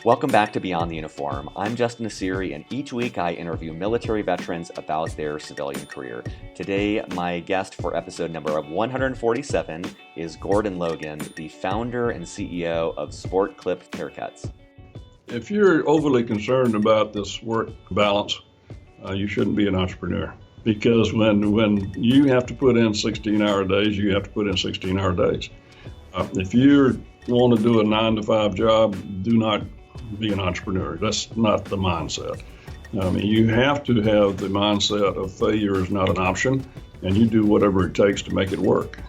Welcome back to Beyond the Uniform. I'm Justin Asiri, and each week I interview military veterans about their civilian career. Today, my guest for episode number 147 is Gordon Logan, the founder and CEO of Sport Clip Haircuts. If you're overly concerned about this work balance, you shouldn't be an entrepreneur. Because when you have to put in 16-hour days, you have to put in 16-hour days. If you want to do a 9-to-5 job, do not be an entrepreneur. That's not the mindset. You have to have the mindset of failure is not an option, and you do whatever it takes to make it work.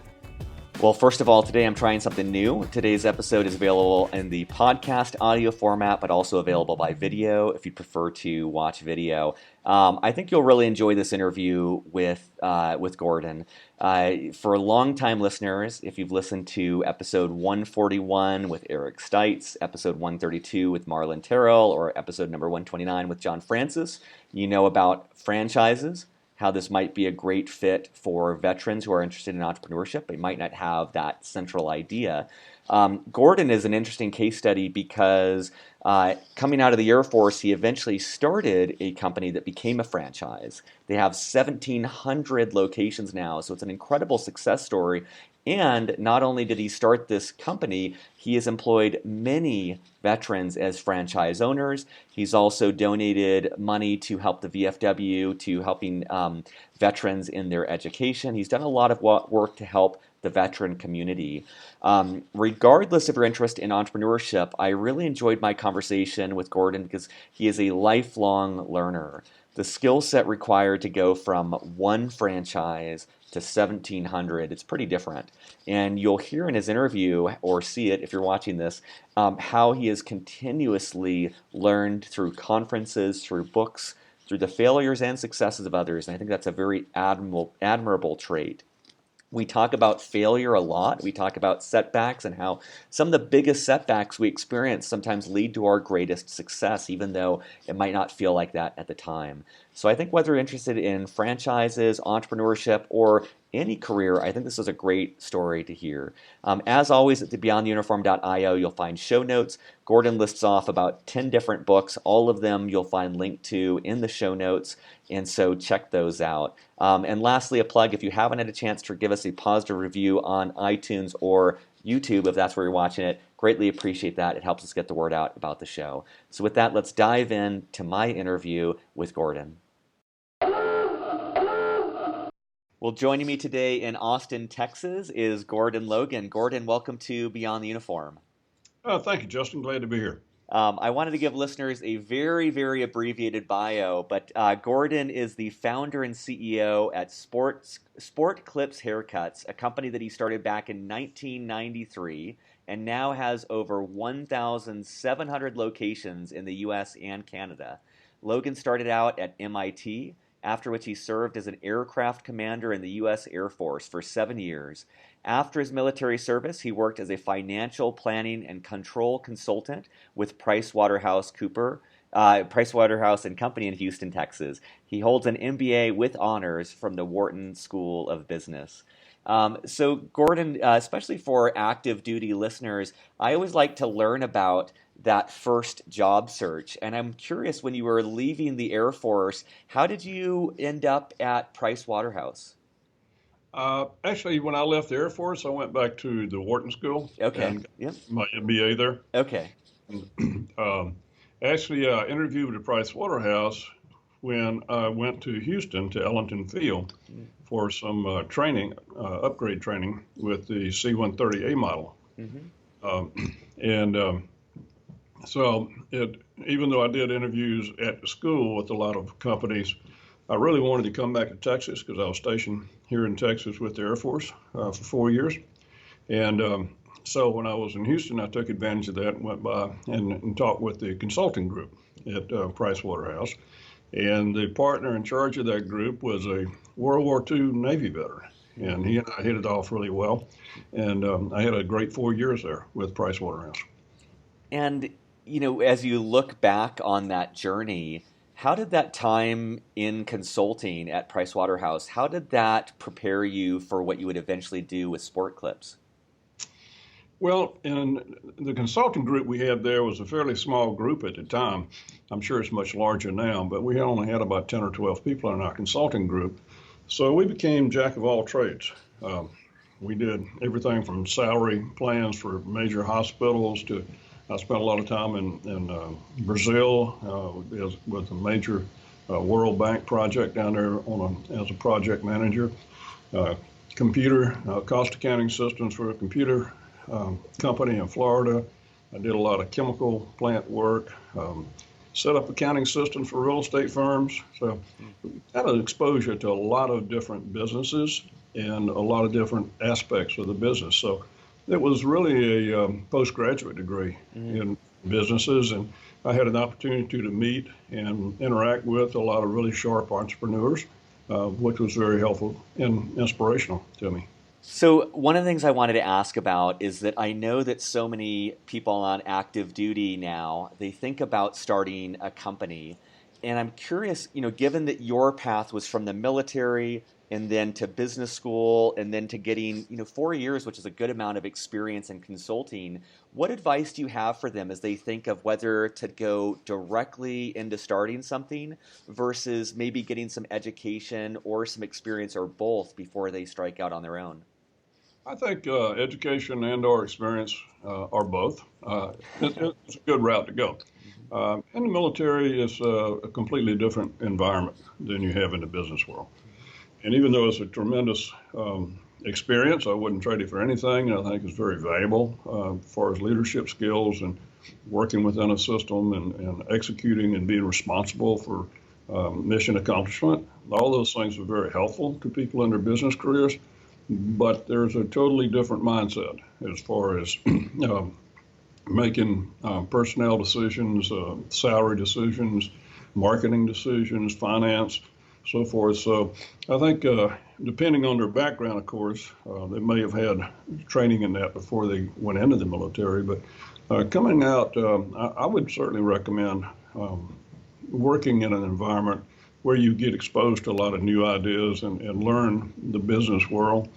Well, first of all, today I'm trying something new. Today's episode is available in the podcast audio format, but also available by video if you prefer to watch video. I think you'll really enjoy this interview with Gordon. For longtime listeners, if you've listened to episode 141 with Eric Stites, episode 132 with Marlon Terrell, or episode number 129 with John Francis, you know about franchises, how this might be a great fit for veterans who are interested in entrepreneurship, but might not have that central idea. Gordon is an interesting case study because coming out of the Air Force, he eventually started a company that became a franchise. They have 1,700 locations now, so it's an incredible success story. And not only did he start this company, he has employed many veterans as franchise owners. He's also donated money to help the VFW, to helping veterans in their education. He's done a lot of work to help the veteran community. Regardless of your interest in entrepreneurship, I really enjoyed my conversation with Gordon because he is a lifelong learner. The skill set required to go from one franchise to 1,700, it's pretty different. And you'll hear in his interview, or see it if you're watching this, how he has continuously learned through conferences, through books, through the failures and successes of others. And I think that's a very admirable trait. We talk about failure a lot. We talk about setbacks and how some of the biggest setbacks we experience sometimes lead to our greatest success, even though it might not feel like that at the time. So I think whether you're interested in franchises, entrepreneurship, or any career, I think this is a great story to hear. As always, at the beyondtheuniform.io, you'll find show notes. Gordon lists off about 10 different books. All of them you'll find linked to in the show notes, and so check those out. And lastly, a plug, if you haven't had a chance to give us a positive review on iTunes or YouTube, if that's where you're watching it, greatly appreciate that. It helps us get the word out about the show. So with that, let's dive in to my interview with Gordon. Well, joining me today in Austin, Texas is Gordon Logan. Gordon, welcome to Beyond the Uniform. Thank you, Justin. Glad to be here. I wanted to give listeners a very, very abbreviated bio, but Gordon is the founder and CEO at Sport Clips Haircuts, a company that he started back in 1993 and now has over 1,700 locations in the U.S. and Canada. Logan started out at MIT, after which he served as an aircraft commander in the U.S. Air Force for 7 years. After his military service, he worked as a financial planning and control consultant with Price Waterhouse and Company in Houston, Texas. He holds an MBA with honors from the Wharton School of Business. So Gordon, especially for active duty listeners, I always like to learn about that first job search. And I'm curious, when you were leaving the Air Force, how did you end up at Price Waterhouse? Actually, when I left the Air Force, I went back to the Wharton School and got my MBA there. Okay. And, actually, I interviewed at Price Waterhouse when I went to Houston to Ellington Field for some training, upgrade training with the C-130A model. So even though I did interviews at the school with a lot of companies, I really wanted to come back to Texas because I was stationed here in Texas with the Air Force for 4 years. And so when I was in Houston, I took advantage of that and went by and talked with the consulting group at Price Waterhouse. And the partner in charge of that group was a World War II Navy veteran. And he and I hit it off really well. And I had a great 4 years there with Price Waterhouse. And, you know, as you look back on that journey, how did that time in consulting at Price Waterhouse, how did that prepare you for what you would eventually do with Sport Clips? Well, in the consulting group we had there was a fairly small group at the time. I'm sure it's much larger now, but we only had about 10 or 12 people in our consulting group. So we became jack of all trades. Um, we did everything from salary plans for major hospitals to I spent a lot of time in Brazil with a major World Bank project down there as a project manager. Uh, Computer cost accounting systems for a computer company in Florida. I did a lot of chemical plant work, set up accounting systems for real estate firms. So had an exposure to a lot of different businesses and a lot of different aspects of the business. So it was really a postgraduate degree in businesses, and I had an opportunity to meet and interact with a lot of really sharp entrepreneurs, which was very helpful and inspirational to me. So one of the things I wanted to ask about is that I know that so many people on active duty now, they think about starting a company. And I'm curious, given that your path was from the military and then to business school and then to getting, 4 years, which is a good amount of experience in consulting, what advice do you have for them as they think of whether to go directly into starting something versus maybe getting some education or some experience or both before they strike out on their own? I think education and/or experience are both. It's a good route to go. In the military, it's a completely different environment than you have in the business world. And even though it's a tremendous experience, I wouldn't trade it for anything. I think it's very valuable as far as leadership skills and working within a system and executing and being responsible for mission accomplishment. All those things are very helpful to people in their business careers. But there's a totally different mindset as far as making personnel decisions, salary decisions, marketing decisions, finance, so forth. So I think depending on their background, of course, they may have had training in that before they went into the military. But coming out, I would certainly recommend working in an environment where you get exposed to a lot of new ideas and learn the business world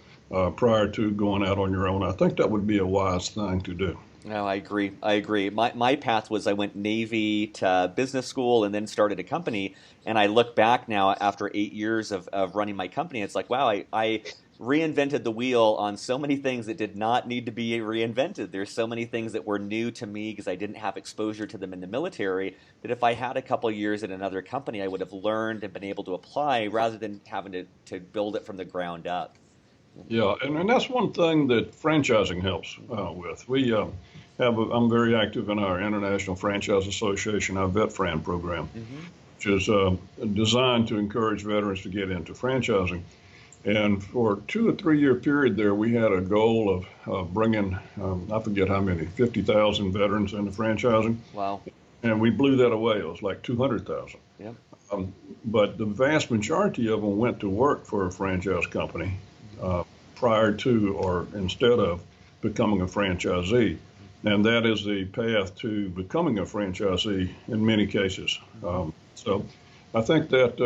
prior to going out on your own. I think that would be a wise thing to do. No, I agree. I agree. My path was I went Navy to business school and then started a company. And I look back now after 8 years of running my company. It's like, wow, I reinvented the wheel on so many things that did not need to be reinvented. There's so many things that were new to me because I didn't have exposure to them in the military that if I had a couple years at another company, I would have learned and been able to apply rather than having to build it from the ground up. Yeah, and that's one thing that franchising helps with. I'm very active in our International Franchise Association, our VetFran program, which is designed to encourage veterans to get into franchising. And for a 2 or 3 year period there, we had a goal of bringing, I forget how many, 50,000 veterans into franchising. Wow. And we blew that away. It was like 200,000. Yep. But the vast majority of them went to work for a franchise company prior to or instead of becoming a franchisee. And that is the path to becoming a franchisee in many cases. So I think that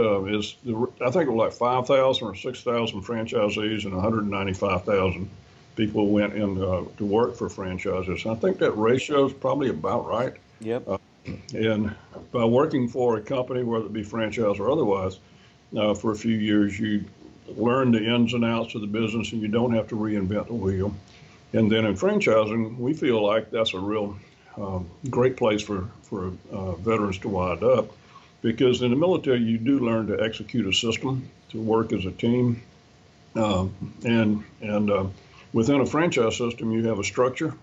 I think it was like 5,000 or 6,000 franchisees and 195,000 people went in to work for franchises. I think that ratio is probably about right. Yep. And by working for a company, whether it be franchise or otherwise, for a few years, you learn the ins and outs of the business and you don't have to reinvent the wheel. And then in franchising, we feel like that's a real great place for veterans to wind up, because in the military, you do learn to execute a system, to work as a team. And within a franchise system, you have a structure,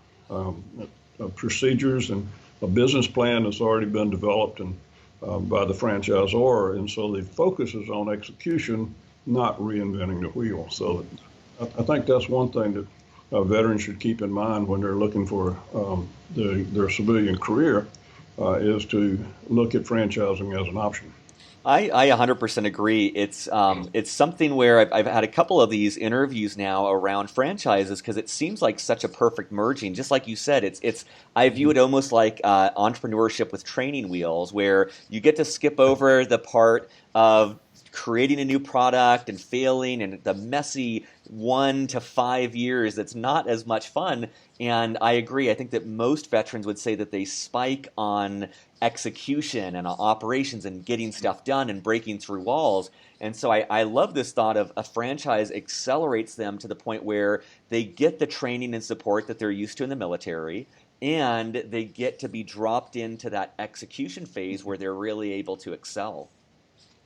procedures, and a business plan that's already been developed and by the franchisor. And so the focus is on execution, not reinventing the wheel. So I think that's one thing that veterans should keep in mind when they're looking for their civilian career, is to look at franchising as an option. I 100% agree. It's something where I've had a couple of these interviews now around franchises because it seems like such a perfect merging. Just like you said, I view it almost like entrepreneurship with training wheels, where you get to skip over the part of creating a new product and failing and the messy 1 to 5 years that's not as much fun. And I agree. I think that most veterans would say that they spike on execution and on operations and getting stuff done and breaking through walls. And so I love this thought of a franchise accelerates them to the point where they get the training and support that they're used to in the military, and they get to be dropped into that execution phase where they're really able to excel.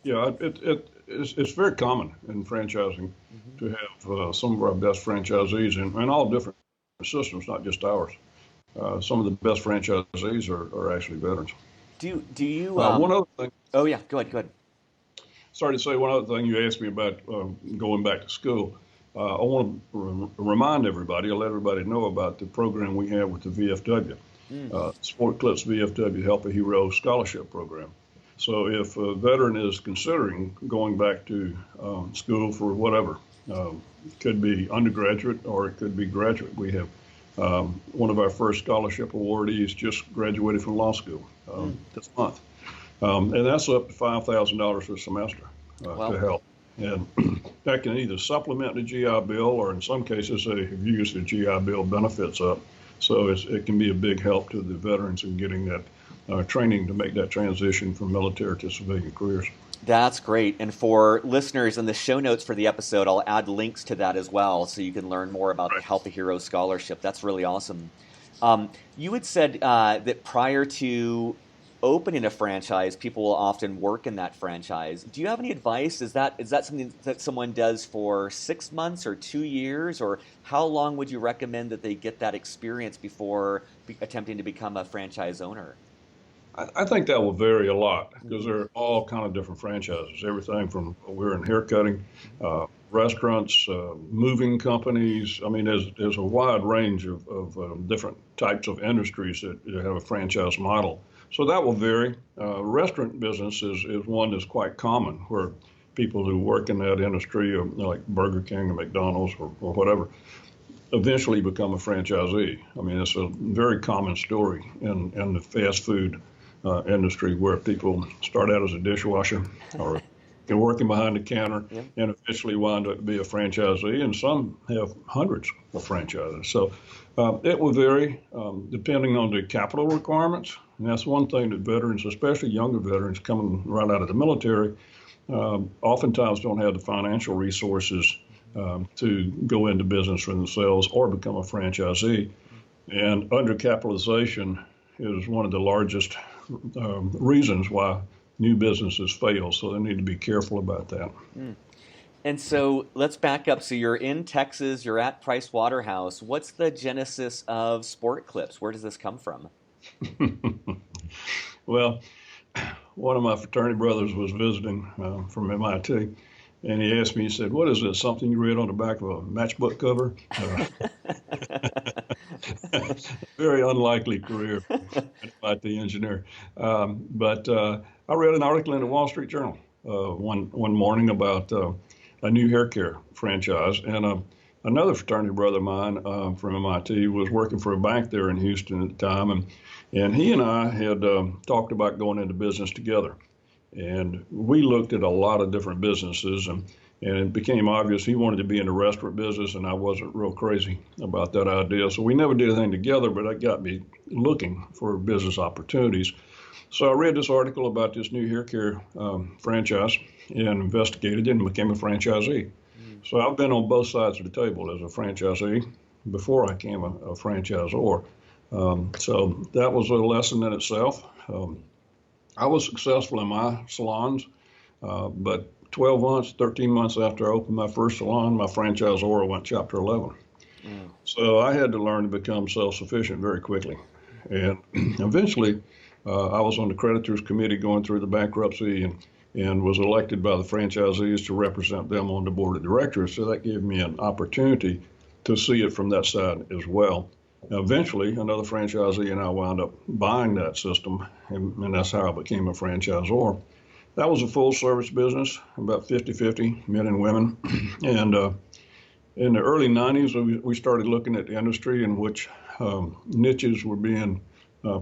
Yeah, it's very common in franchising Mm-hmm. to have some of our best franchisees in all different systems, not just ours. Some of the best franchisees are actually veterans. Do you One other thing, oh yeah, go ahead, go ahead. sorry to say, one other thing you asked me about going back to school. I want to remind everybody, or let everybody know about the program we have with the VFW, Mm. Sport Clips VFW Help a Hero Scholarship Program. So if a veteran is considering going back to school for whatever, it could be undergraduate or it could be graduate. We have one of our first scholarship awardees just graduated from law school this month. And that's up to $5,000 a semester Wow. to help. And that can either supplement the GI Bill or in some cases they have used the GI Bill benefits up. So it can be a big help to the veterans in getting that training to make that transition from military to civilian careers. That's great. And for listeners in the show notes for the episode, I'll add links to that as well so you can learn more about the Right. Help a Hero Scholarship. That's really awesome. You had said that prior to opening a franchise, people will often work in that franchise. Do you have any advice? Is that something that someone does for 6 months or 2 years, or how long would you recommend that they get that experience before attempting to become a franchise owner? I think that will vary a lot because Mm-hmm. they're all kind of different franchises. Everything from we're in haircutting, restaurants, moving companies. I mean, there's a wide range of different types of industries that have a franchise model. So that will vary. Restaurant business is one that's quite common where people who work in that industry, like Burger King or McDonald's or whatever, eventually become a franchisee. I mean, it's a very common story in the fast food industry where people start out as a dishwasher or they're working behind the counter Yeah. and eventually wind up to be a franchisee, and some have hundreds of franchises. So it will vary depending on the capital requirements. And that's one thing that veterans, especially younger veterans coming right out of the military, oftentimes don't have the financial resources to go into business for themselves or become a franchisee. And undercapitalization is one of the largest reasons why new businesses fail. So they need to be careful about that. Mm. And so let's back up. So you're in Texas, you're at Price Waterhouse. What's the genesis of Sport Clips? Where does this come from? Well, one of my fraternity brothers was visiting from MIT, and he asked me, he said, "What is this, something you read on the back of a matchbook cover?" Very unlikely career, MIT engineer. But I read an article in the Wall Street Journal one morning about a new hair care franchise, and another fraternity brother of mine from MIT was working for a bank there in Houston at the time, and he and I had talked about going into business together. And we looked at a lot of different businesses, and it became obvious he wanted to be in the restaurant business, and I wasn't real crazy about that idea. So we never did anything together, but that got me looking for business opportunities. So I read this article about this new hair care franchise and investigated it and became a franchisee. Mm. So I've been on both sides of the table as a franchisee before I became a franchisor. So that was a lesson in itself. I was successful in my salons, but 12 months, 13 months after I opened my first salon, my franchisor went Chapter 11. Mm. So I had to learn to become self-sufficient very quickly. And eventually, I was on the creditors committee going through the bankruptcy and was elected by the franchisees to represent them on the board of directors. So that gave me an opportunity to see it from that side as well. Now, eventually, another franchisee and I wound up buying that system, and that's how I became a franchisor. That was a full-service business, about 50-50, men and women. And in the early 90s, we started looking at the industry in which niches were being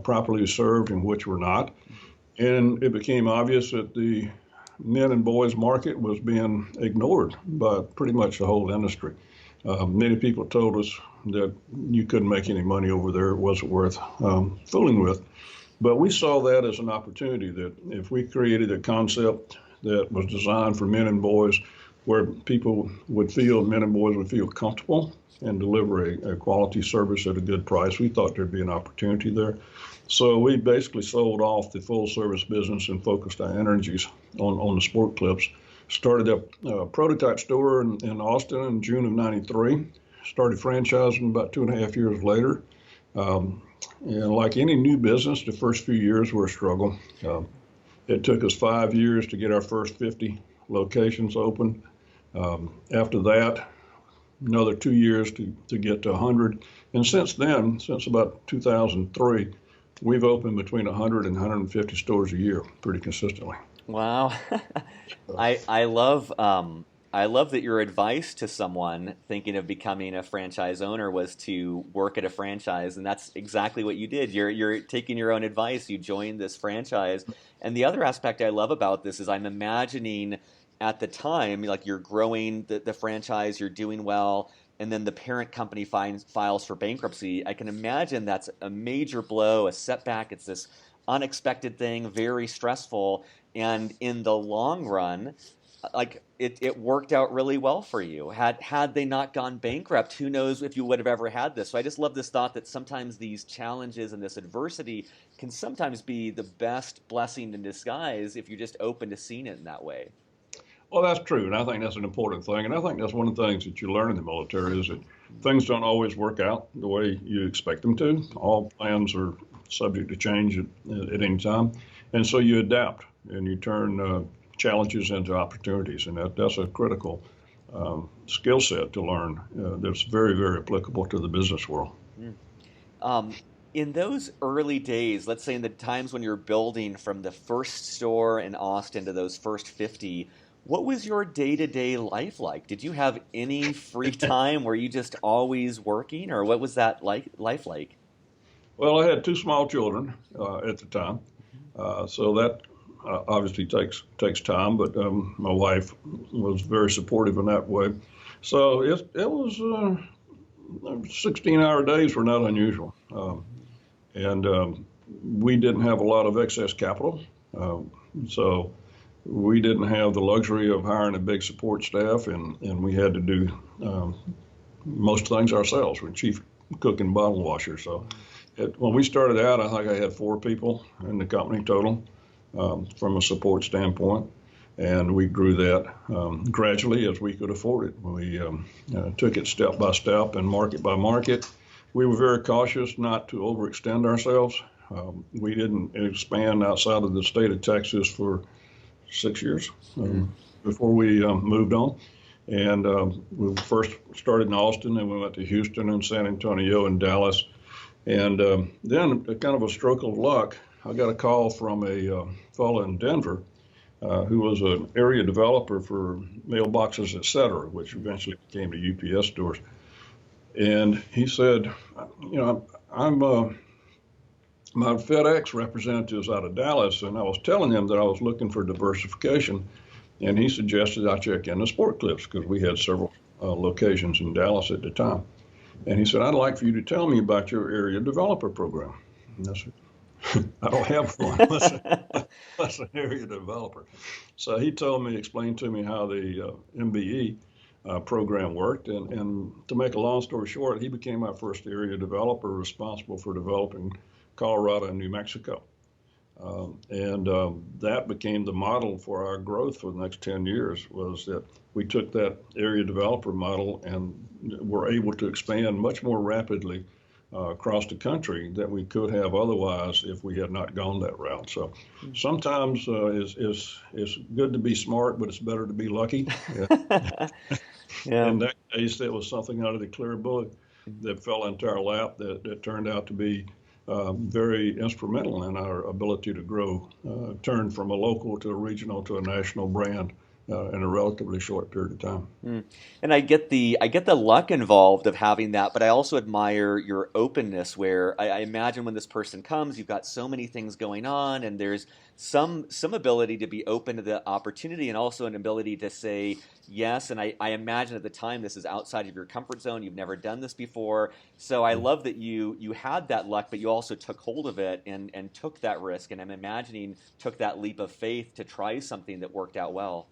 properly served and which were not. And it became obvious that the men and boys market was being ignored by pretty much the whole industry. Many people told us that you couldn't make any money over there. It wasn't worth fooling with. But we saw that as an opportunity, that if we created a concept that was designed for men and boys, where men and boys would feel comfortable and deliver a quality service at a good price, we thought there'd be an opportunity there. So we basically sold off the full service business and focused our energies on the sport clips. Started a prototype store in Austin in June of '93. Started franchising about 2.5 years later. And like any new business, the first few years were a struggle. It took us 5 years to get our first 50 locations open. After that, another 2 years to get to 100. And since then, since about 2003, we've opened between 100 and 150 stores a year pretty consistently. Wow. I love that your advice to someone thinking of becoming a franchise owner was to work at a franchise, and that's exactly what you did. You're taking your own advice. You joined this franchise. And the other aspect I love about this is I'm imagining at the time, like you're growing the franchise, you're doing well, and then the parent company files for bankruptcy. I can imagine that's a major blow, a setback. It's this unexpected thing, very stressful. And in the long run, like it worked out really well for you. Had they not gone bankrupt, who knows if you would have ever had this. So I just love this thought that sometimes these challenges and this adversity can sometimes be the best blessing in disguise if you're just open to seeing it in that way. Well, that's true, and I think that's an important thing. And I think that's one of the things that you learn in the military is that things don't always work out the way you expect them to. All plans are subject to change at any time, and so you adapt and you turn challenges into opportunities, and that's a critical skill set to learn that's very, very applicable to the business world. In those early days, let's say in the times when you're building from the first store in Austin to those first 50, what was your day-to-day life like? Did you have any free time? Were you just always working, or what was that life like? Well, I had two small children at the time, so that obviously takes time, but my wife was very supportive in that way. So it was 16-hour days were not unusual, and we didn't have a lot of excess capital, so we didn't have the luxury of hiring a big support staff, and we had to do most things ourselves. We're chief cook and bottle washer. So when we started out, I think I had 4 people in the company total from a support standpoint, and we grew that gradually as we could afford it. We took it step by step and market by market. We were very cautious not to overextend ourselves. We didn't expand outside of the state of Texas for 6 years before we moved on. And we first started in Austin, and we went to Houston and San Antonio and Dallas. And then, kind of a stroke of luck, I got a call from a fellow in Denver who was an area developer for mailboxes, et cetera, which eventually became the UPS stores. And he said, my FedEx representative's out of Dallas, and I was telling him that I was looking for diversification, and he suggested I check in the sport clips because we had several locations in Dallas at the time. And he said, I'd like for you to tell me about your area developer program. And I said, I don't have one. That's an area developer. So he explained to me how the MBE program worked. And to make a long story short, he became my first area developer responsible for developing Colorado and New Mexico. That became the model for our growth for the next 10 years, was that we took that area developer model and were able to expand much more rapidly across the country than we could have otherwise if we had not gone that route. So sometimes it's good to be smart, but it's better to be lucky. Yeah. In that case, it was something out of the clear book that fell into our lap that turned out to be very instrumental in our ability to grow, turn from a local to a regional to a national brand in a relatively short period of time. Mm. And I get the luck involved of having that, but I also admire your openness where I imagine when this person comes, you've got so many things going on and there's some ability to be open to the opportunity and also an ability to say yes. And I imagine at the time this is outside of your comfort zone. You've never done this before. So I love that you had that luck, but you also took hold of it and took that risk. And I'm imagining took that leap of faith to try something that worked out well.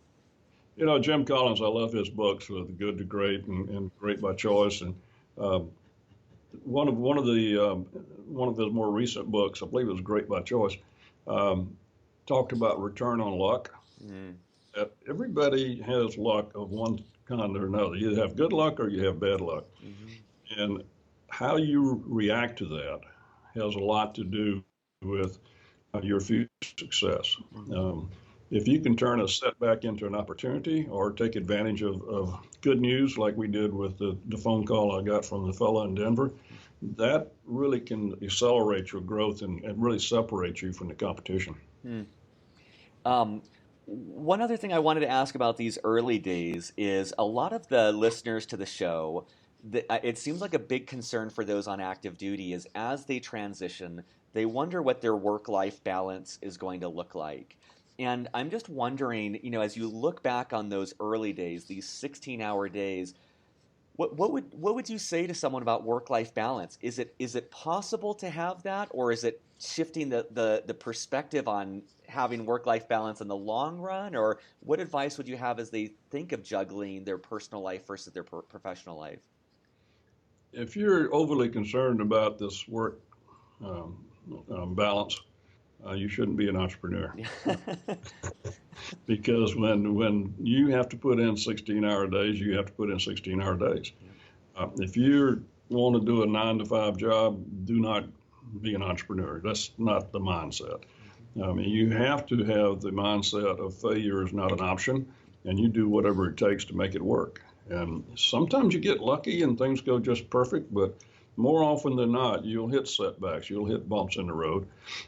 You know, Jim Collins, I love his books with Good to Great and Great by Choice. And um, one of his more recent books, I believe it was Great by Choice, um, talked about return on luck. Mm, Everybody has luck of one kind or another. You have good luck or you have bad luck. mhm, And how you react to that has a lot to do with your future success. mhm. Um, if you can turn a setback into an opportunity or take advantage of good news, like we did with the phone call I got from the fellow in Denver, that really can accelerate your growth and really separate you from the competition. Hmm. Um, one other thing I wanted to ask about these early days is a lot of the listeners to the show, it seems like a big concern for those on active duty is as they transition, they wonder what their work-life balance is going to look like. And I'm just wondering, as you look back on those early days, these 16-hour days, what would you say to someone about work-life balance? Is it possible to have that, or is it shifting the perspective on having work-life balance in the long run? Or what advice would you have as they think of juggling their personal life versus their professional life? If you're overly concerned about this work um, balance, you shouldn't be an entrepreneur because when you have to put in 16-hour days, you have to put in 16-hour days. If you want to do a 9 to 5 job, do not be an entrepreneur. That's not the mindset. I mean, you have to have the mindset of failure is not an option, and you do whatever it takes to make it work. And sometimes you get lucky and things go just perfect, but more often than not, you'll hit setbacks, you'll hit bumps in the road,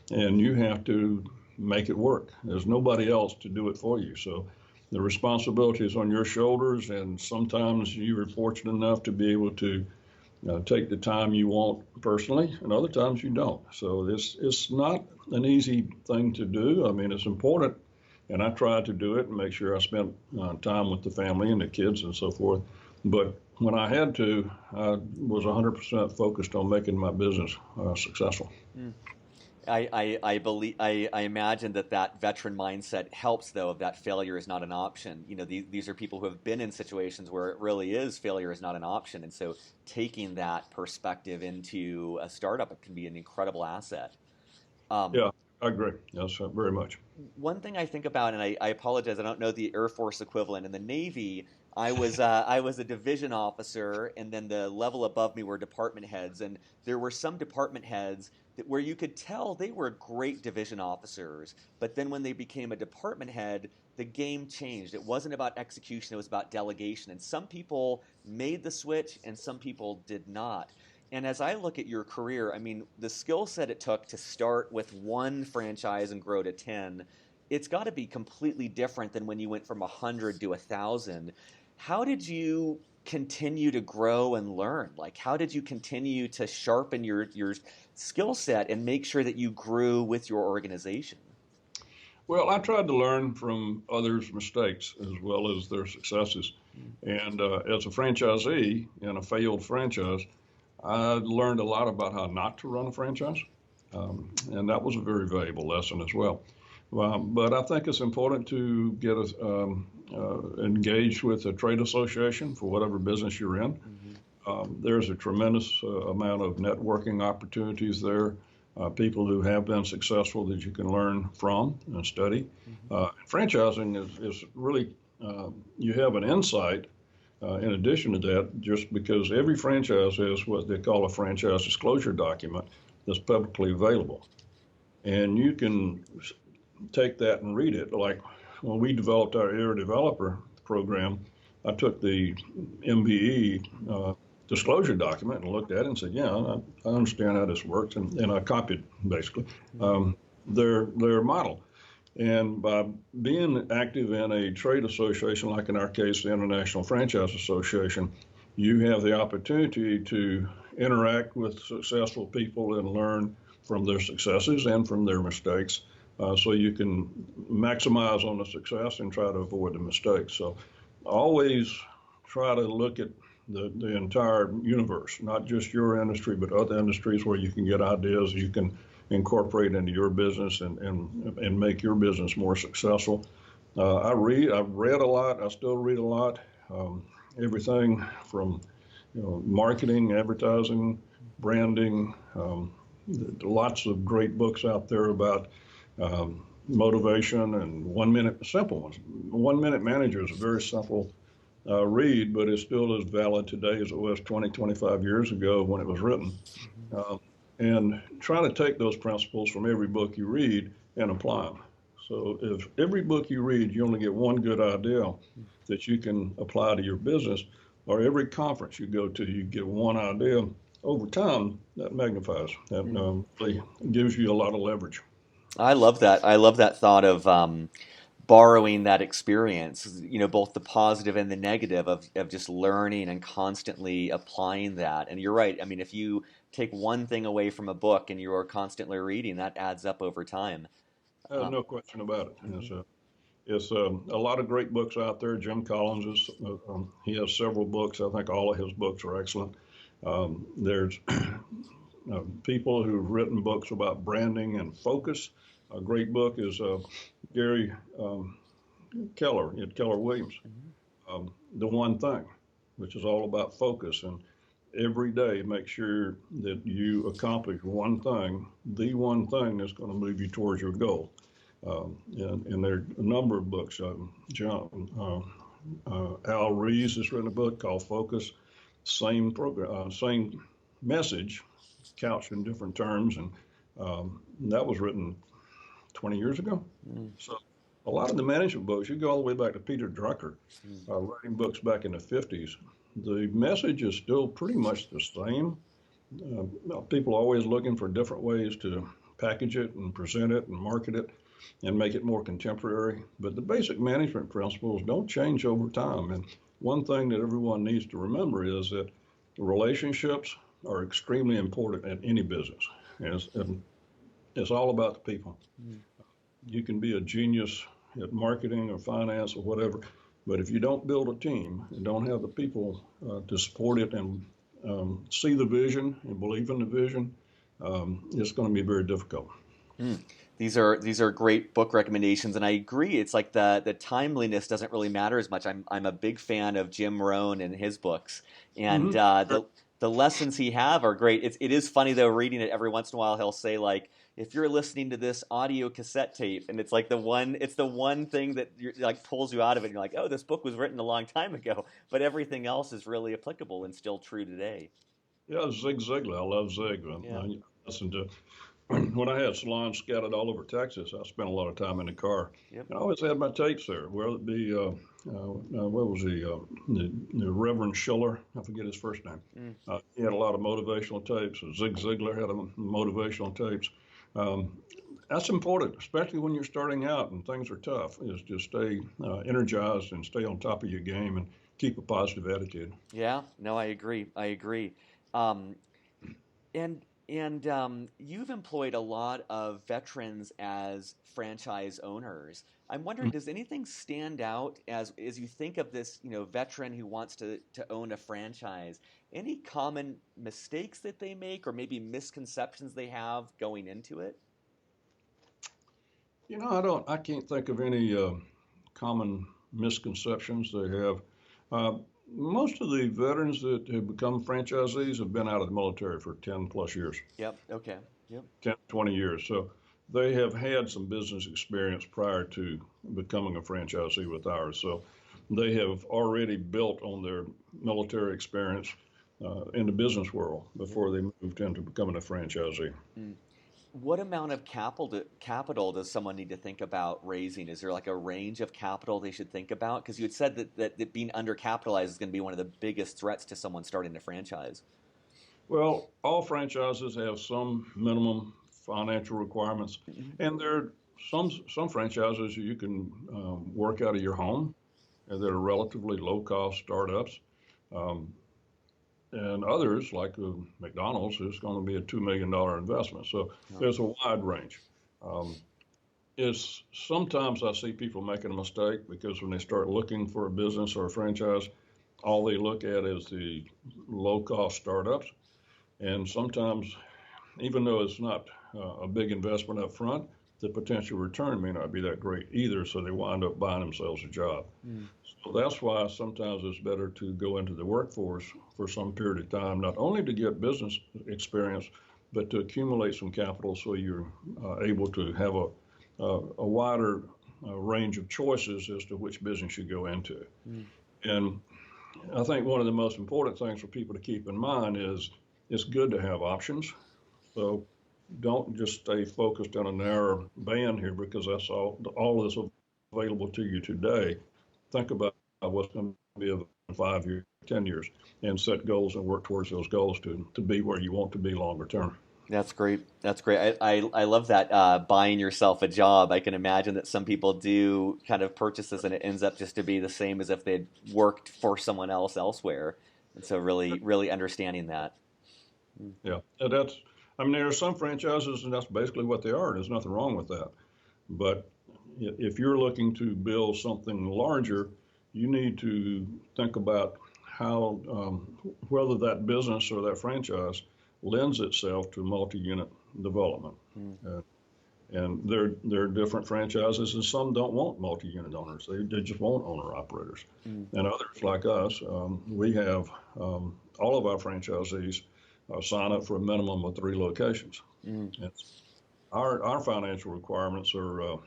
and you have to make it work. There's nobody else to do it for you. So the responsibility is on your shoulders, and sometimes you are fortunate enough to be able to take the time you want personally, and other times you don't. So it's not an easy thing to do. I mean, it's important, and I try to do it and make sure I spend time with the family and the kids and so forth. But when I had to, I was 100% focused on making my business successful. Mm. I believe I imagine that veteran mindset helps though of that failure is not an option. These are people who have been in situations where it really is failure is not an option, and so taking that perspective into a startup it can be an incredible asset. Um, Yeah, I agree. Yes, very much. One thing I think about, and I apologize, I don't know the Air Force equivalent. In the Navy, I was a division officer, and then the level above me were department heads, and there were some department heads where you could tell they were great division officers, but then when they became a department head, the game changed. It wasn't about execution; it was about delegation, and some people made the switch, and some people did not. And as I look at your career, I mean, the skill set it took to start with one franchise and grow to 10, it's got to be completely different than when you went from 100 to 1,000. How did you continue to grow and learn? Like, how did you continue to sharpen your skill set and make sure that you grew with your organization? Well, I tried to learn from others' mistakes as well as their successes. And as a franchisee in a failed franchise, I learned a lot about how not to run a franchise. And that was a very valuable lesson as well. But I think it's important to get engaged with a trade association for whatever business you're in. Mm-hmm. There's a tremendous amount of networking opportunities there, people who have been successful that you can learn from and study. Mm-hmm. Franchising is really, you have an insight in addition to that, just because every franchise has what they call a franchise disclosure document that's publicly available. And you can take that and read it. Like when we developed our Air Developer program, I took the MBE disclosure document and looked at it and said, yeah, I understand how this works. And I copied basically their model. And by being active in a trade association, like in our case, the International Franchise Association, you have the opportunity to interact with successful people and learn from their successes and from their mistakes. So you can maximize on the success and try to avoid the mistakes. So always try to look at the entire universe, not just your industry, but other industries where you can get ideas you can incorporate into your business and make your business more successful. I've read a lot. I still read a lot. Everything from marketing, advertising, branding. Lots of great books out there about motivation and 1 minute, simple ones. 1 Minute Manager is a very simple read, but it's still as valid today as it was 20, 25 years ago when it was written. Uh, and try to take those principles from every book you read and apply them. So if every book you read, you only get one good idea that you can apply to your business, or every conference you go to, you get one idea, over time, that magnifies. That really gives you a lot of leverage. I love that. I love that thought of borrowing that experience, both the positive and the negative of just learning and constantly applying that. And you're right. I mean, if you take one thing away from a book and you are constantly reading, that adds up over time. No question about it. Mhm. It's a lot of great books out there. Jim Collins he has several books. I think all of his books are excellent. There's people who've written books about branding and focus. A great book is Gary Keller Williams, The One Thing, which is all about focus. And every day, make sure that you accomplish one thing, the one thing that's going to move you towards your goal. And there are a number of books. Al Rees has written a book called Focus. Same program, same message, couched in different terms, and that was written 20 years ago. Mm. So a lot of the management books, you go all the way back to Peter Drucker, writing books back in the 50s. The message is still pretty much the same. People are always looking for different ways to package it and present it and market it and make it more contemporary. But the basic management principles don't change over time. And one thing that everyone needs to remember is that relationships are extremely important in any business. And it's all about the people. Mm. You can be a genius at marketing or finance or whatever, but if you don't build a team and don't have the people to support it and see the vision and believe in the vision, it's going to be very difficult. Mm. These are great book recommendations, and I agree. It's like the timeliness doesn't really matter as much. I'm a big fan of Jim Rohn and his books, and Mm-hmm. the lessons he have are great. It is funny though, reading it every once in a while. He'll say like, if you're listening to this audio cassette tape, and it's like the one thing that like pulls you out of it. And you're like, oh, this book was written a long time ago, but everything else is really applicable and still true today. Yeah, Zig Ziglar. I love Zig. Yeah. I listened to when I had salons scattered all over Texas. I spent a lot of time in the car. Yep. And I always had my tapes there, whether it be what was the Reverend Schiller? I forget his first name. Mm. He had a lot of motivational tapes. Zig Ziglar had motivational tapes. Um, that's important, especially when you're starting out and things are tough. Is just stay energized and stay on top of your game and keep a positive attitude. Yeah. No, I agree. I agree. Um, and you've employed a lot of veterans as franchise owners. I'm wondering, does anything stand out as you think of this, veteran who wants to own a franchise? Any common mistakes that they make, or maybe misconceptions they have going into it? I can't think of any common misconceptions they have. Uh, Most of the veterans that have become franchisees have been out of the military for 10 plus years, Yep. Okay. Yep. 10, 20 years. So they have had some business experience prior to becoming a franchisee with ours. So they have already built on their military experience in the business world Yep. before they moved into becoming a franchisee. Mm. What amount of capital does someone need to think about raising? Is there like a range of capital they should think about? Because you had said that being undercapitalized is going to be one of the biggest threats to someone starting a franchise. Well, all franchises have some minimum financial requirements, Hmm. and they're some franchises you can work out of your home, and that are relatively low cost startups. Um, and others, like McDonald's, is going to be a $2 million investment. So Yeah. there's a wide range. Um, is sometimes I see people making a mistake because when they start looking for a business or a franchise, all they look at is the low cost startups. And sometimes, even though it's not a big investment up front, the potential return may not be that great either. So they wind up buying themselves a job. Mm. So that's why sometimes it's better to go into the workforce for some period of time, not only to get business experience, but to accumulate some capital so you're able to have a wider range of choices as to which business you go into. Mm. And I think one of the most important things for people to keep in mind is it's good to have options. So don't just stay focused on a narrow band here because that's all that's available to you today. Think about what's going to be in 5 years, 10 years, and set goals and work towards those goals to be where you want to be longer term. That's great. That's great. I love that buying yourself a job. I can imagine that some people do kind of purchases and it ends up just to be the same as if they'd worked for someone else elsewhere. And so really understanding that. Yeah, and I mean, there are some franchises, and that's basically what they are. There's nothing wrong with that. But if you're looking to build something larger, you need to think about how whether that business or that franchise lends itself to multi-unit development. Mm. Uh, and there are different franchises, and some don't want multi-unit owners. They just want owner operators. Mm. And others like us, we have all of our franchisees sign up for a minimum of 3 locations. Mm. And our financial requirements are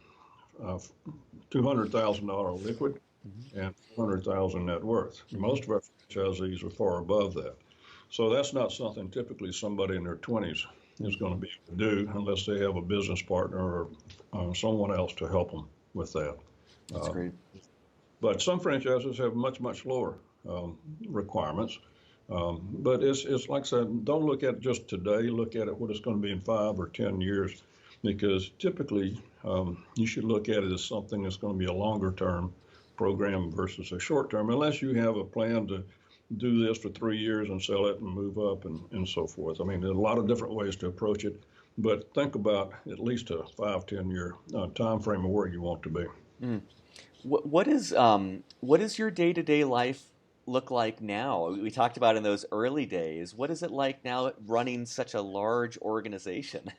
$200,000 liquid Mm-hmm. and 400,000 net worth. Most of our franchisees are far above that. So that's not something typically somebody in their 20s is going to be able to do unless they have a business partner or someone else to help them with that. That's great. But some franchises have much lower requirements. But it's like I said, don't look at it just today. Look at it what it's going to be in 5 or 10 years, because typically you should look at it as something that's going to be a longer term program versus a short term, unless you have a plan to do this for 3 years and sell it and move up and so forth. I mean, there's a lot of different ways to approach it, but think about at least a 5-10 year time frame of where you want to be. Mm. What is your day-to-day life look like now? We talked about in those early days. What is it like now running such a large organization?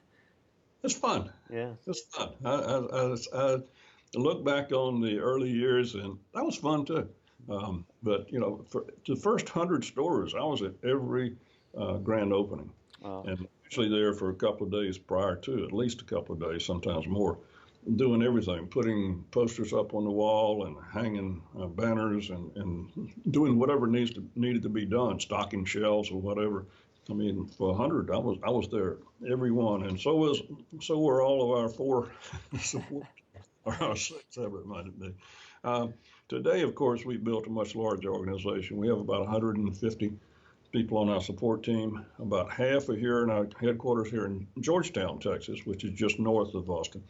It's fun. Yeah. It's fun. I look back on the early years, and that was fun too. But for the first 100 stores, I was at every grand opening, Uh, and usually there for a couple of days prior to, at least a couple of days, sometimes more, doing everything, putting posters up on the wall and hanging banners and doing whatever needed to be done, stocking shelves or whatever. I mean, for 100, I was there every one, and so were all of our 4 support or our 6, whatever it might be. Today, of course, we built a much larger organization. We have about 150 people on our support team. About half are here in our headquarters here in Georgetown, Texas, which is just north of Austin.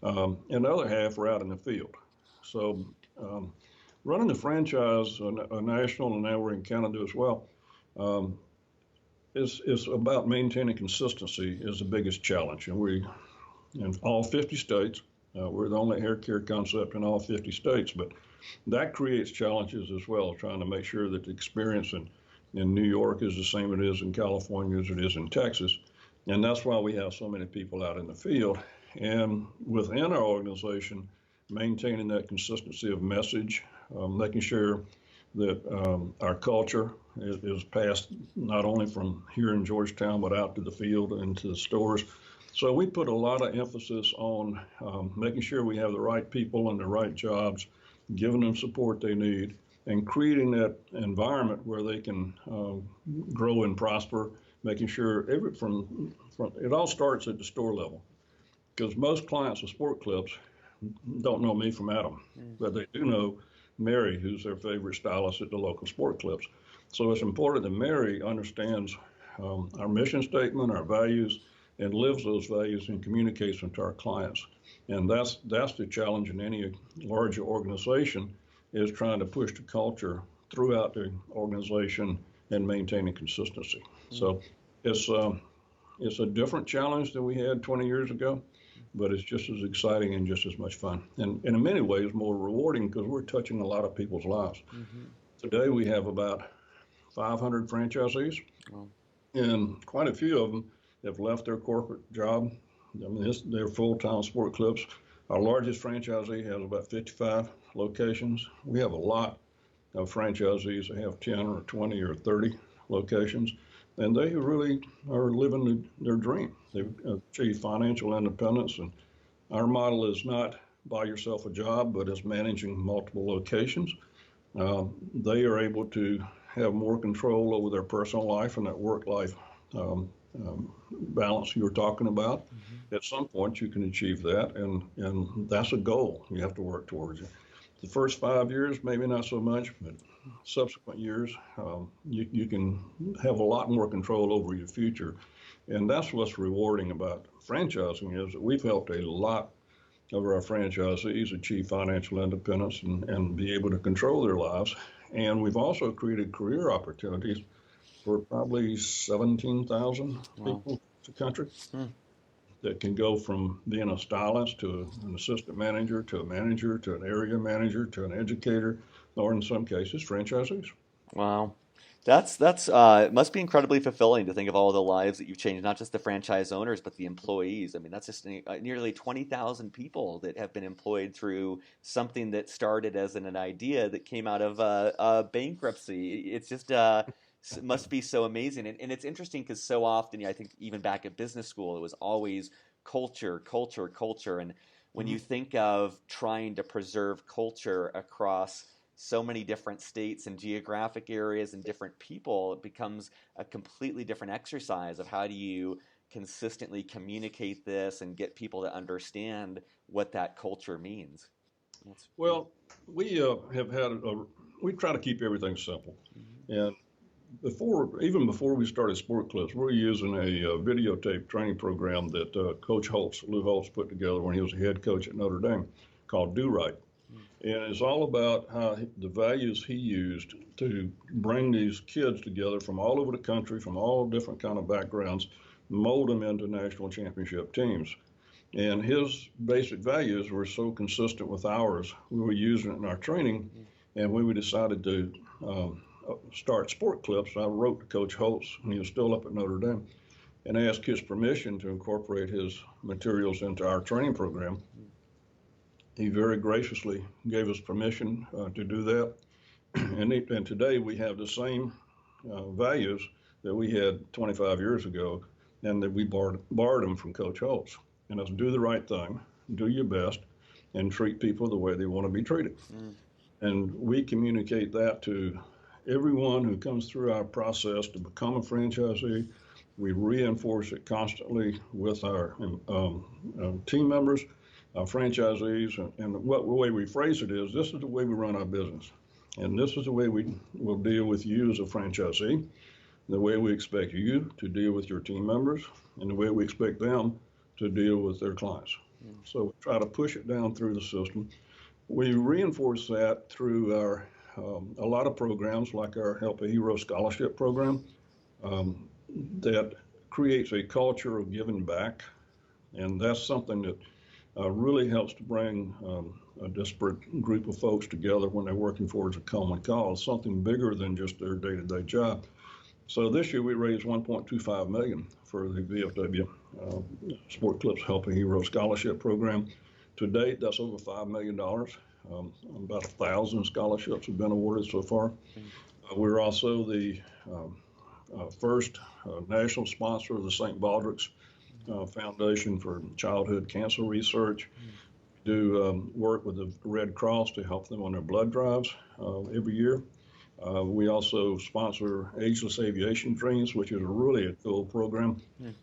And the other half are out in the field. So running the franchise, a national, and now we're in Canada as well, is about maintaining consistency is the biggest challenge. And we, in all 50 states, we're the only hair care concept in all 50 states, but that creates challenges as well, trying to make sure that the experience in New York is the same it is in California as it is in Texas. And that's why we have so many people out in the field. And within our organization, maintaining that consistency of message, making sure that our culture is passed not only from here in Georgetown, but out to the field and to the stores. So we put a lot of emphasis on making sure we have the right people and the right jobs, giving them support they need, and creating that environment where they can grow and prosper, making sure from it all starts at the store level. Because most clients of Sport Clips don't know me from Adam, but they do know Mary, who's their favorite stylist at the local Sport Clips. So it's important that Mary understands our mission statement, our values, and lives those values and communicates them to our clients. And that's the challenge in any larger organization, is trying to push the culture throughout the organization and maintaining consistency. So it's it's a different challenge than we had 20 years ago, but it's just as exciting and just as much fun. And in many ways, more rewarding because we're touching a lot of people's lives. Mm-hmm. Today, we have about 500 franchisees, Well, and quite a few of them have left their corporate job. I mean, they're full-time sport clubs. Our largest franchisee has about 55 locations. We have a lot of franchisees that have 10 or 20 or 30 locations, and they really are living their dream. They've achieved financial independence, and our model is not buy yourself a job, but is managing multiple locations. They are able to have more control over their personal life and that work-life um, balance you were talking about. mm-hmm. At some point, you can achieve that, and that's a goal you have to work towards. The first 5 years, maybe not so much, but subsequent years, you can have a lot more control over your future. And that's what's rewarding about franchising, is that we've helped a lot of our franchisees achieve financial independence and be able to control their lives. And we've also created career opportunities for probably 17,000 Well, people in the country hmm. that can go from being a stylist to an assistant manager to a manager to an area manager to an educator, or in some cases, franchisees. Wow. That's it must be incredibly fulfilling to think of all the lives that you've changed, not just the franchise owners, but the employees. I mean, that's just nearly 20,000 people that have been employed through something that started as an idea that came out of bankruptcy. It's just it must be so amazing. And it's interesting because so often, I think even back at business school, it was always culture, culture, culture. And when you Mhm. think of trying to preserve culture across so many different states and geographic areas and different people, it becomes a completely different exercise of how do you consistently communicate this and get people to understand what that culture means. That's yeah. Well, we have had we try to keep everything simple. Mhm. And even before we started Sport Clips, we were using a videotape training program that Coach Lou Holtz put together when he was a head coach at Notre Dame, called Do Right. And it's all about how the values he used to bring these kids together from all over the country, from all different kind of backgrounds, mold them into national championship teams. And his basic values were so consistent with ours. We were using it in our training, and when we decided to start Sport Clips, I wrote to Coach Holtz, and he was still up at Notre Dame, and asked his permission to incorporate his materials into our training program. He very graciously gave us permission to do that. And today we have the same values that we had 25 years ago, and that we borrowed them from Coach Holtz. And that's do the right thing, do your best, and treat people the way they want to be treated. Mm. And we communicate that to everyone who comes through our process to become a franchisee. We reinforce it constantly with our team members, our franchisees, and what the way we phrase it is, this is the way we run our business. And this is the way we will deal with you as a franchisee, the way we expect you to deal with your team members, and the way we expect them to deal with their clients. Mm. So we try to push it down through the system. We reinforce that through our a lot of programs like our Help a Hero Scholarship program um, that creates a culture of giving back. And that's something that really helps to bring a disparate group of folks together when they're working towards a common cause, something bigger than just their day-to-day job. So this year we raised 1.25 million for the VFW Sport Clips Help a Hero Scholarship Program. To date, that's over $5 million. About 1,000 scholarships have been awarded so far. Mm. We're also the first national sponsor of the St. Baldrick's Foundation for Childhood Cancer Research. Mm. We do work with the Red Cross to help them on their blood drives every year. We also sponsor Ageless Aviation Dreams, which is really a cool program. Mm.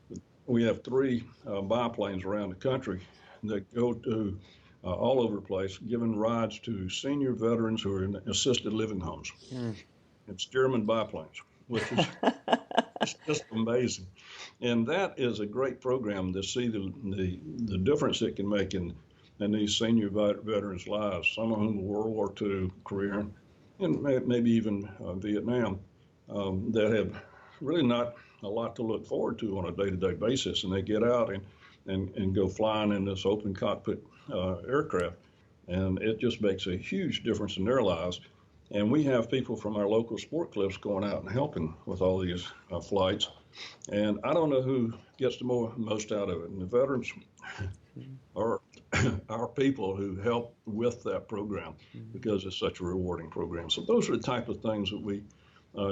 We have 3 biplanes around the country that go to all over the place, giving rides to senior veterans who are in assisted living homes. Mm. It's German biplanes, which is it's just amazing. And that is a great program to see the difference it can make in in these senior veterans' lives, some of whom were World War II career, and maybe even Vietnam, that have really not a lot to look forward to on a day-to-day basis, and they get out and go flying in this open cockpit aircraft, and it just makes a huge difference in their lives. And we have people from our local sport clubs going out and helping with all these flights. And I don't know who gets the most out of it. And the veterans are our people who help with that program because it's such a rewarding program. So those are the type of things that we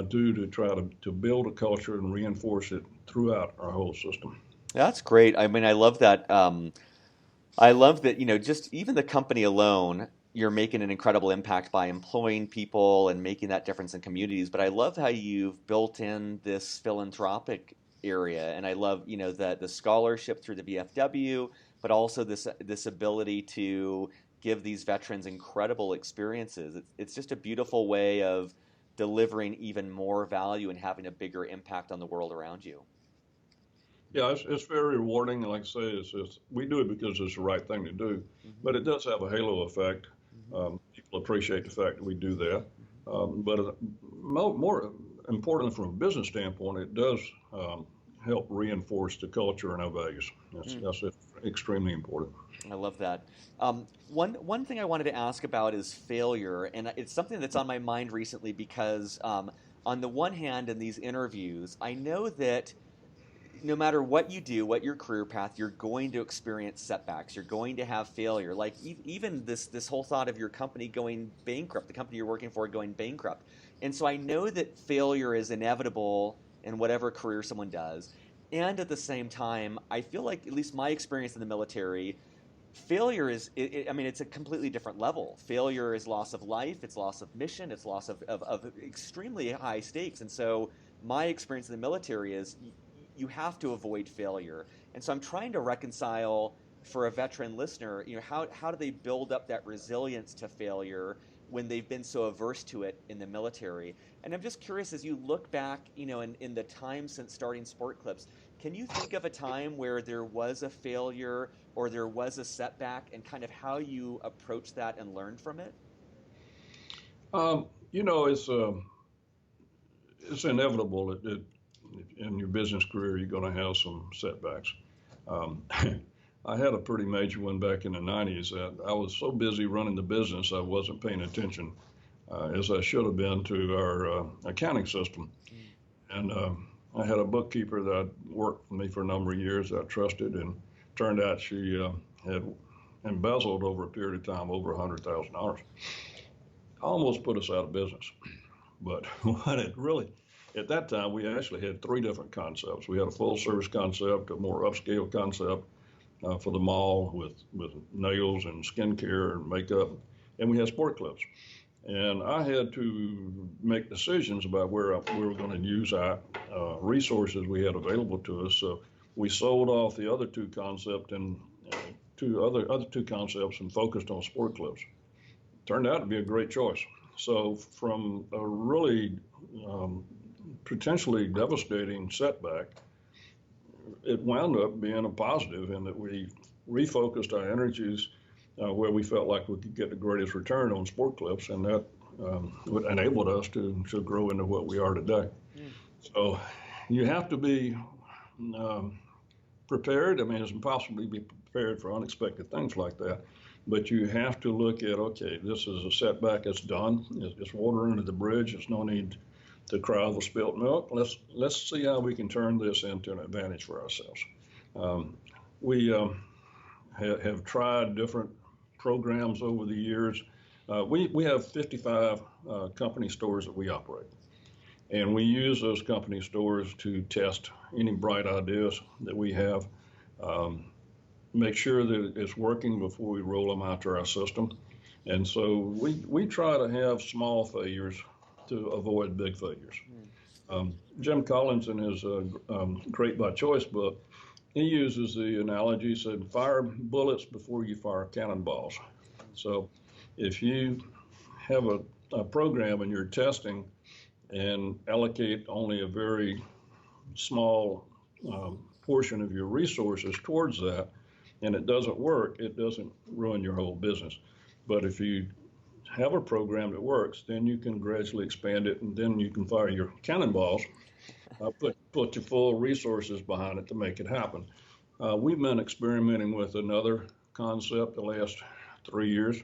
do to try to build a culture and reinforce it throughout our whole system. That's great. I mean, I love that. I love that, just even the company alone, you're making an incredible impact by employing people and making that difference in communities. But I love how you've built in this philanthropic area. And I love, that the scholarship through the VFW, but also this ability to give these veterans incredible experiences. It's just a beautiful way of delivering even more value and having a bigger impact on the world around you. Yeah, it's very rewarding. And like I say, we do it because it's the right thing to do, but it does have a halo effect. People appreciate the fact that we do that. But more importantly, from a business standpoint, it does help reinforce the culture and our values. That's extremely important. I love that. One thing I wanted to ask about is failure, and it's something that's on my mind recently because on the one hand, in these interviews, I know that no matter what you do, what your career path, you're going to experience setbacks. You're going to have failure. Like even this whole thought of your company going bankrupt, the company you're working for going bankrupt. And so I know that failure is inevitable in whatever career someone does. And at the same time, I feel like, at least my experience in the military, failure I mean, it's a completely different level. Failure is loss of life, it's loss of mission, it's loss of extremely high stakes. And so my experience in the military is you have to avoid failure. And so I'm trying to reconcile for a veteran listener, how do they build up that resilience to failure when they've been so averse to it in the military? And I'm just curious, as you look back, in the time since starting Sport Clips, can you think of a time where there was a failure or there was a setback and kind of how you approached that and learned from it? Um, it's inevitable that in your business career you're going to have some setbacks. Um, I had a pretty major one back in the 90s. That I was so busy running the business I wasn't paying attention as I should have been to our accounting system. And I had a bookkeeper that worked for me for a number of years that I trusted, and turned out she had embezzled over a period of time over $100,000. Almost put us out of business. But what it really, at that time, we actually had three different concepts. We had a full service concept, a more upscale concept for the mall with nails and skincare and makeup, and we had sport clubs. And I had to make decisions about where we were going to use our resources we had available to us. So we sold off the other two concepts and other two concepts and focused on sport clubs. Turned out to be a great choice. So from a really potentially devastating setback, it wound up being a positive in that we refocused our energies where we felt like we could get the greatest return on sport clips, and that enabled us to grow into what we are today. So you have to be prepared. I mean, it's impossible to be prepared for unexpected things like that. But you have to look at, okay, this is a setback. It's done. It's water under the bridge. There's no need to cry over spilt milk. Let's see how we can turn this into an advantage for ourselves. We have tried different programs over the years. We have 55 company stores that we operate, and we use those company stores to test any bright ideas that we have. Make sure that it's working before we roll them out to our system. And so we try to have small failures to avoid big failures. Jim Collins, in his Great by Choice book, he uses the analogy, he said, fire bullets before you fire cannonballs. So if you have a program and you're testing and allocate only a very small portion of your resources towards that, and it doesn't work, it doesn't ruin your whole business. But if you have a program that works, then you can gradually expand it, and then you can fire your cannonballs, put your full resources behind it to make it happen. We've been experimenting with another concept the last 3 years,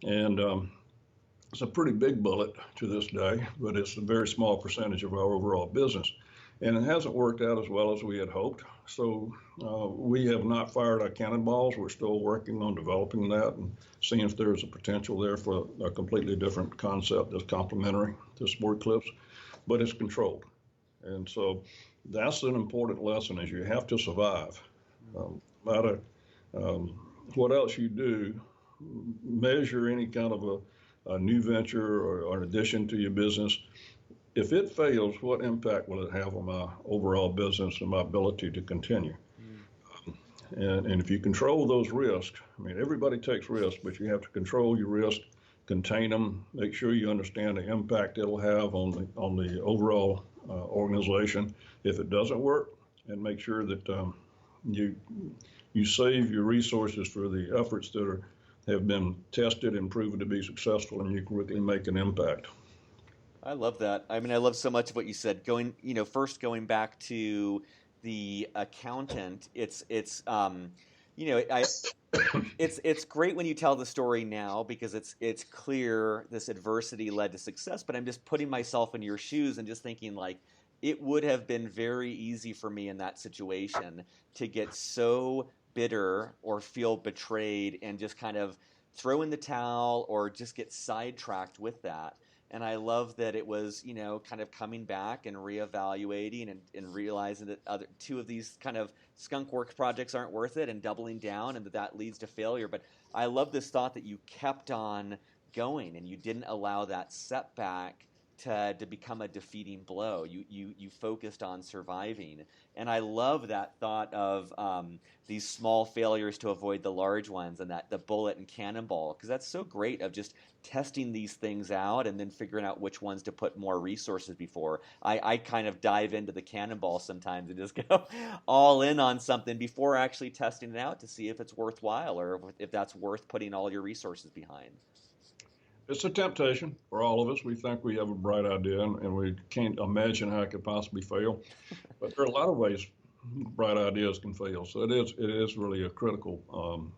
and it's a pretty big bullet to this day, but it's a very small percentage of our overall business. And it hasn't worked out as well as we had hoped. So we have not fired our cannonballs. We're still working on developing that and seeing if there's a potential there for a completely different concept that's complementary to sport clips, but it's controlled. And so that's an important lesson is you have to survive. No matter what else you do, measure any kind of a new venture or an addition to your business. If it fails, what impact will it have on my overall business and my ability to continue? And if you control those risks, I mean, everybody takes risks, but you have to control your risk, contain them, make sure you understand the impact it'll have on the overall organization if it doesn't work, and make sure that you save your resources for the efforts that have been tested and proven to be successful, and you can really make an impact. I love that. I mean, I love so much of what you said. First going back to the accountant, it's great when you tell the story now because it's clear this adversity led to success. But I'm just putting myself in your shoes and just thinking like it would have been very easy for me in that situation to get so bitter or feel betrayed and just kind of throw in the towel or just get sidetracked with that. And I love that it was, kind of coming back and reevaluating and realizing that two of these kind of skunk works projects aren't worth it and doubling down and that leads to failure. But I love this thought that you kept on going and you didn't allow that setback to become a defeating blow. You focused on surviving. And I love that thought of these small failures to avoid the large ones and that the bullet and cannonball, because that's so great of just testing these things out and then figuring out which ones to put more resources before. I kind of dive into the cannonball sometimes and just go all in on something before actually testing it out to see if it's worthwhile or if that's worth putting all your resources behind. It's a temptation for all of us. We think we have a bright idea and we can't imagine how it could possibly fail. But there are a lot of ways bright ideas can fail. So it is really a critical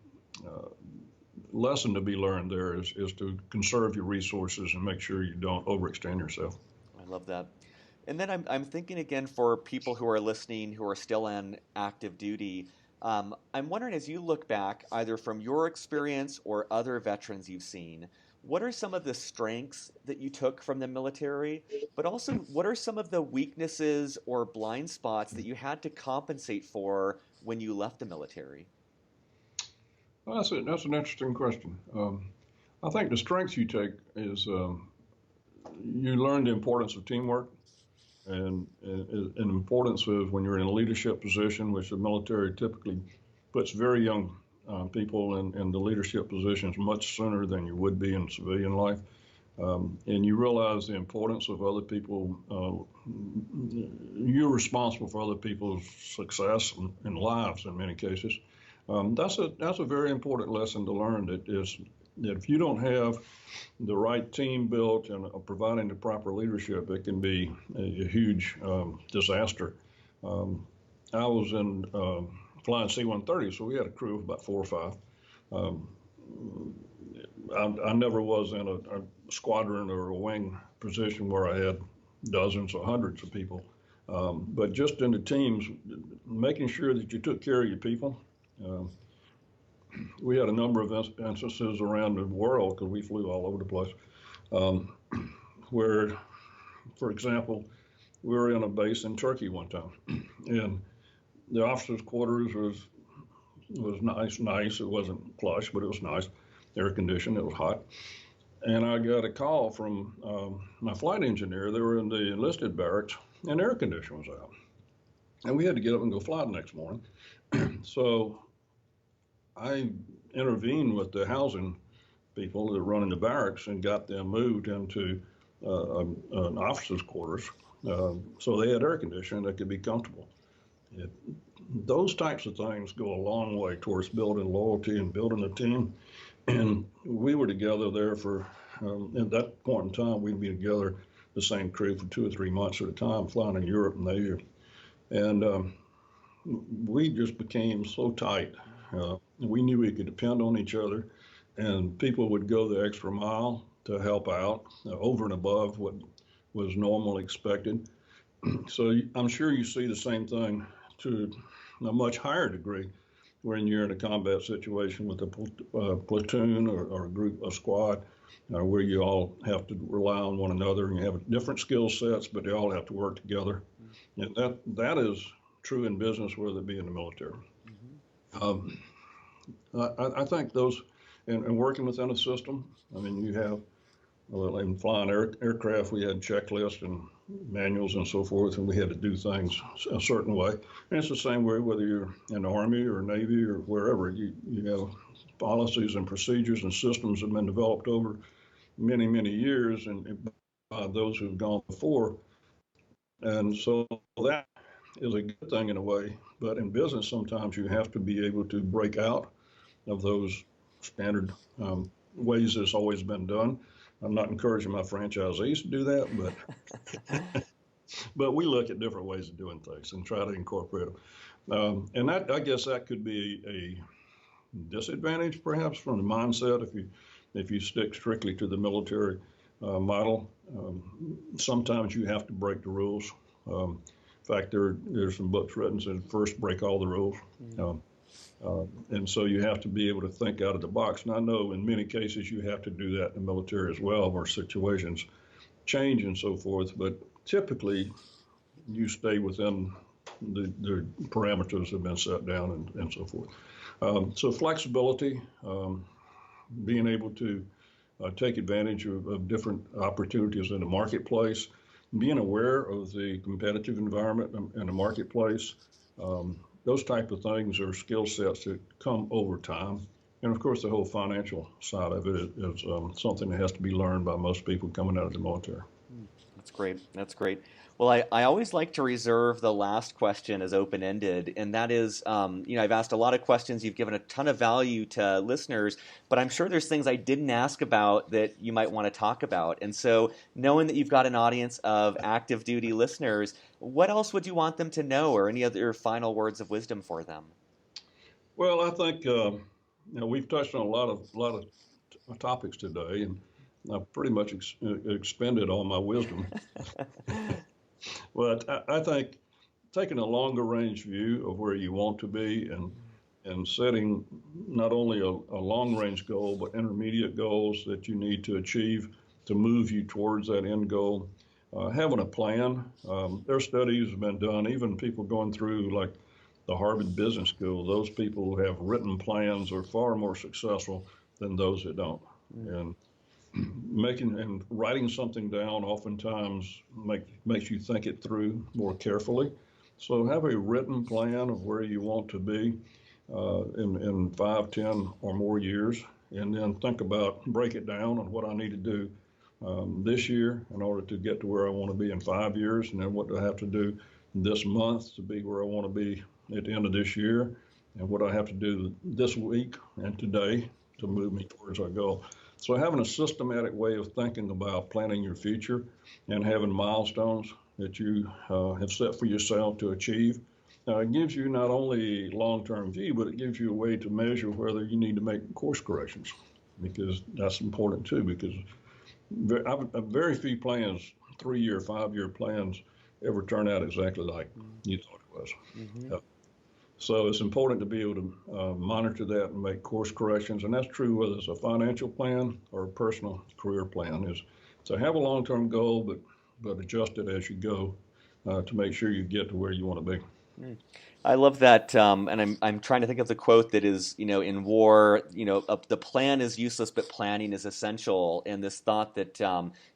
lesson to be learned there is to conserve your resources and make sure you don't overextend yourself. I love that. And then I'm thinking again for people who are listening who are still on active duty. I'm wondering as you look back, either from your experience or other veterans you've seen, what are some of the strengths that you took from the military, but also what are some of the weaknesses or blind spots that you had to compensate for when you left the military? Well, that's an interesting question. I think the strengths you take is you learn the importance of teamwork and importance of when you're in a leadership position, which the military typically puts very young people in the leadership positions much sooner than you would be in civilian life. And you realize the importance of other people. You're responsible for other people's success and lives in many cases. That's a very important lesson to learn that if you don't have the right team built and providing the proper leadership, it can be a huge disaster. I was in flying C-130, so we had a crew of about 4 or 5. I never was in a squadron or a wing position where I had dozens or hundreds of people. But just in the teams, making sure that you took care of your people. We had a number of instances around the world because we flew all over the place, where, for example, we were in a base in Turkey one time, and the officers' quarters was nice. It wasn't plush, but it was nice, air conditioned. It was hot, and I got a call from my flight engineer. They were in the enlisted barracks, and air conditioning was out, and we had to get up and go fly the next morning. So I intervened with the housing people that run in the barracks and got them moved into an officer's quarters, so they had air conditioning that could be comfortable. those types of things go a long way towards building loyalty and building a team. And we were together there for, at that point in time, we'd be together, the same crew, for 2 or 3 months at a time, flying in Europe and Asia. And we just became so tight. We knew we could depend on each other, and people would go the extra mile to help out over and above what was normally expected. So I'm sure you see the same thing to a much higher degree when you're in a combat situation with a platoon or a group, a squad, where you all have to rely on one another and you have different skill sets, but they all have to work together. And that is true in business, whether it be in the military. Um, I think those, and working within a system, I mean, you have, well, in flying aircraft, we had checklists and manuals and so forth, and we had to do things a certain way. And it's the same way whether you're in the Army or Navy or wherever. You have policies and procedures and systems that have been developed over many, many years and by those who've gone before. And so that is a good thing in a way. But in business, sometimes you have to be able to break out of those standard ways it's always been done. I'm not encouraging my franchisees to do that, but we look at different ways of doing things and try to incorporate them. And that, I guess, that could be a disadvantage, perhaps, from the mindset if you stick strictly to the military model. Sometimes you have to break the rules. In fact, there's some books written that said first break all the rules. And so you have to be able to think out of the box. And I know in many cases you have to do that in the military as well, where situations change and so forth. But typically you stay within the parameters that have been set down and so forth. So flexibility, being able to take advantage of different opportunities in the marketplace, being aware of the competitive environment in the marketplace. Those type of things are skill sets that come over time. And of course, the whole financial side of it is something that has to be learned by most people coming out of the military. That's great. That's great. Well, I always like to reserve the last question as open-ended, and that is, I've asked a lot of questions. You've given a ton of value to listeners, but I'm sure there's things I didn't ask about that you might want to talk about. And so, knowing that you've got an audience of active duty listeners, what else would you want them to know, or any other final words of wisdom for them? Well, I think we've touched on a lot of topics today, and I've pretty much expended all my wisdom. But I think taking a longer range view of where you want to be and setting not only a long range goal, but intermediate goals that you need to achieve to move you towards that end goal. Having a plan. There are studies have been done, even people going through like the Harvard Business School. Those people who have written plans are far more successful than those that don't. And making and writing something down oftentimes makes you think it through more carefully. So have a written plan of where you want to be in 5, 10 or more years, and then break it down on what I need to do this year in order to get to where I want to be in 5 years, and then what do I have to do this month to be where I want to be at the end of this year, and what I have to do this week and today to move me towards our goal. So having a systematic way of thinking about planning your future and having milestones that you have set for yourself to achieve gives you not only long-term view, but it gives you a way to measure whether you need to make course corrections, because that's important too, because very few plans, 3-year, 5-year plans, ever turn out exactly like you thought it was. Mm-hmm. So it's important to be able to monitor that and make course corrections. And that's true whether it's a financial plan or a personal career plan, is to have a long-term goal, but adjust it as you go to make sure you get to where you want to be. I love that, and I'm trying to think of the quote that is, in war, the plan is useless, but planning is essential. And this thought that,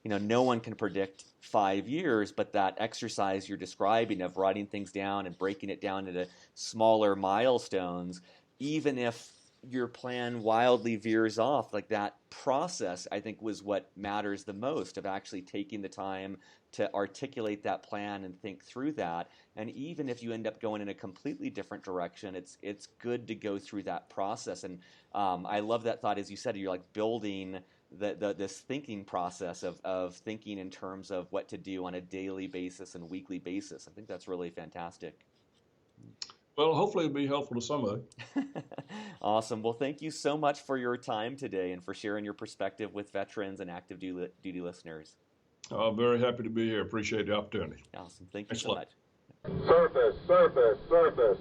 no one can predict 5 years, but that exercise you're describing of writing things down and breaking it down into smaller milestones, even if your plan wildly veers off, like that process, I think, was what matters the most, of actually taking the time to articulate that plan and think through that. And even if you end up going in a completely different direction, it's good to go through that process. And I love that thought, as you said, you're like building this thinking process of thinking in terms of what to do on a daily basis and weekly basis. I think that's really fantastic. Well, hopefully it'll be helpful to somebody. Awesome. Well, thank you so much for your time today and for sharing your perspective with veterans and active duty listeners. I'm very happy to be here. Appreciate the opportunity. Awesome. Thank you Thanks a so lot. much. Surface, surface, surface.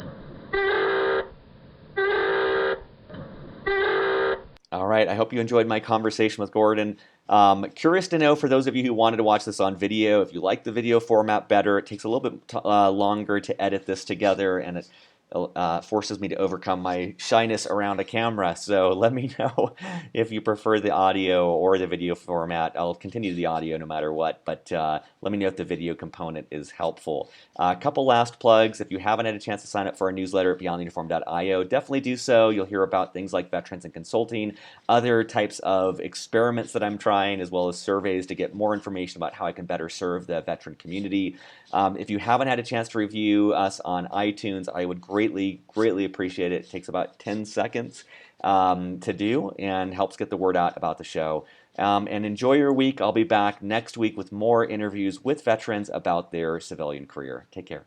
All right. I hope you enjoyed my conversation with Gordon. Curious to know, for those of you who wanted to watch this on video, if you like the video format better. It takes a little bit longer to edit this together, and it forces me to overcome my shyness around a camera. So let me know if you prefer the audio or the video format. I'll continue the audio no matter what, but let me know if the video component is helpful. A couple last plugs. If you haven't had a chance to sign up for our newsletter at beyondtheuniform.io, definitely do so. You'll hear about things like veterans and consulting, other types of experiments that I'm trying, as well as surveys to get more information about how I can better serve the veteran community. If you haven't had a chance to review us on iTunes, I would greatly appreciate it. It takes about 10 seconds to do and helps get the word out about the show. And enjoy your week. I'll be back next week with more interviews with veterans about their civilian career. Take care.